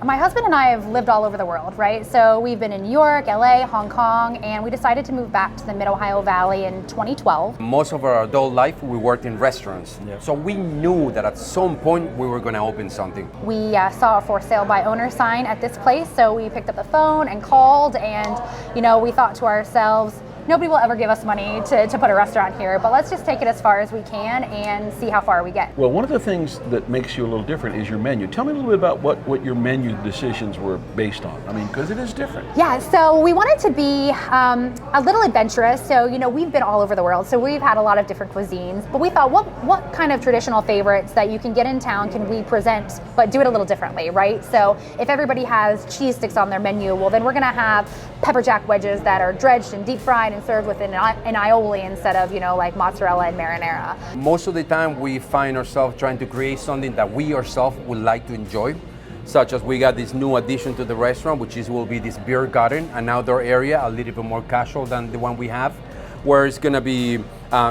My husband and I have lived all over the world, right? So we've been in New York, LA, Hong Kong, and we decided to move back to the Mid-Ohio Valley in 2012. Most of our adult life, we worked in restaurants. Yeah. So we knew that at some point we were going to open something. We saw a for sale by owner sign at this place, so we picked up the phone and called, and we thought to ourselves, nobody will ever give us money to put a restaurant here, but let's just take it as far as we can and see how far we get. Well, one of the things that makes you a little different is your menu. Tell me a little bit about what your menu decisions were based on. I mean, because it is different. Yeah, so we wanted to be a little adventurous. So, we've been all over the world, so we've had a lot of different cuisines, but we thought, what kind of traditional favorites that you can get in town can we present, but do it a little differently, right? So if everybody has cheese sticks on their menu, well, then we're gonna have pepper jack wedges that are dredged and deep fried and served with an aioli instead of, like mozzarella and marinara. Most of the time we find ourselves trying to create something that we ourselves would like to enjoy, such as we got this new addition to the restaurant, which will be this beer garden, an outdoor area, a little bit more casual than the one we have, where it's going to be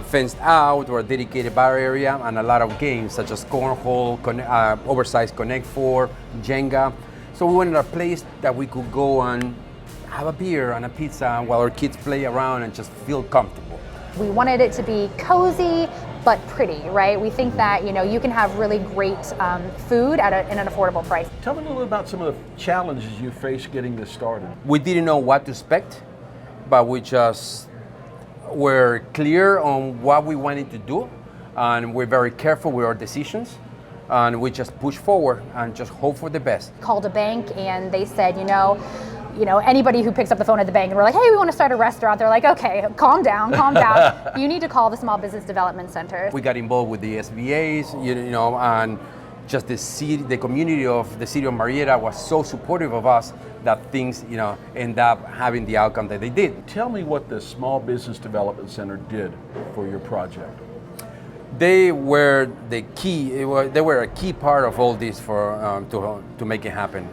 fenced out or a dedicated bar area and a lot of games such as cornhole, oversized Connect 4, Jenga. So we wanted a place that we could go and have a beer and a pizza while our kids play around and just feel comfortable. We wanted it to be cozy but pretty, right? We think that you can have really great food at an affordable price. Tell me a little bit about some of the challenges you faced getting this started. We didn't know what to expect, but we just were clear on what we wanted to do, and we're very careful with our decisions. And we just push forward and just hope for the best. Called a bank and they said, anybody who picks up the phone at the bank and we're like, hey, we want to start a restaurant. They're like, okay, calm down. You need to call the Small Business Development Center. We got involved with the SBAs, and just the community of the city of Marietta was so supportive of us that things, end up having the outcome that they did. Tell me what the Small Business Development Center did for your project. They were the key. They were a key part of all this to make it happen.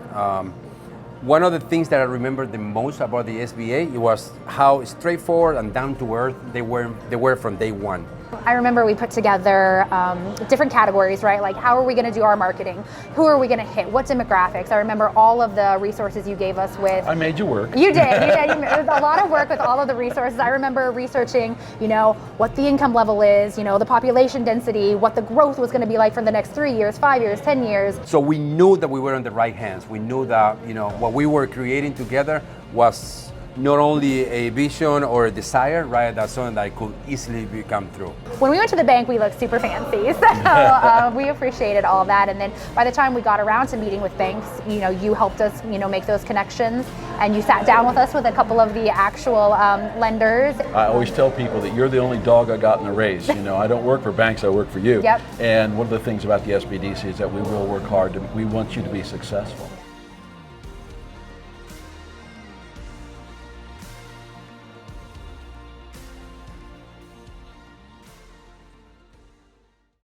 One of the things that I remember the most about the SBA, it was how straightforward and down to earth they were from day one. I remember we put together different categories, right? Like, how are we going to do our marketing? Who are we going to hit? What demographics? I remember all of the resources you gave us with. I made you work. You did. It was a lot of work with all of the resources. I remember researching, what the income level is, the population density, what the growth was going to be like for the next 3 years, 5 years, 10 years. So we knew that we were in the right hands. We knew that, what we were creating together was not only a vision or a desire, right? That's something that could easily become true. When we went to the bank, we looked super fancy, so we appreciated all that. And then by the time we got around to meeting with banks, you helped us, make those connections, and you sat down with us with a couple of the actual lenders. I always tell people that you're the only dog I got in the race. I don't work for banks, I work for you. Yep. And one of the things about the SBDC is that we will work hard. We want you to be successful.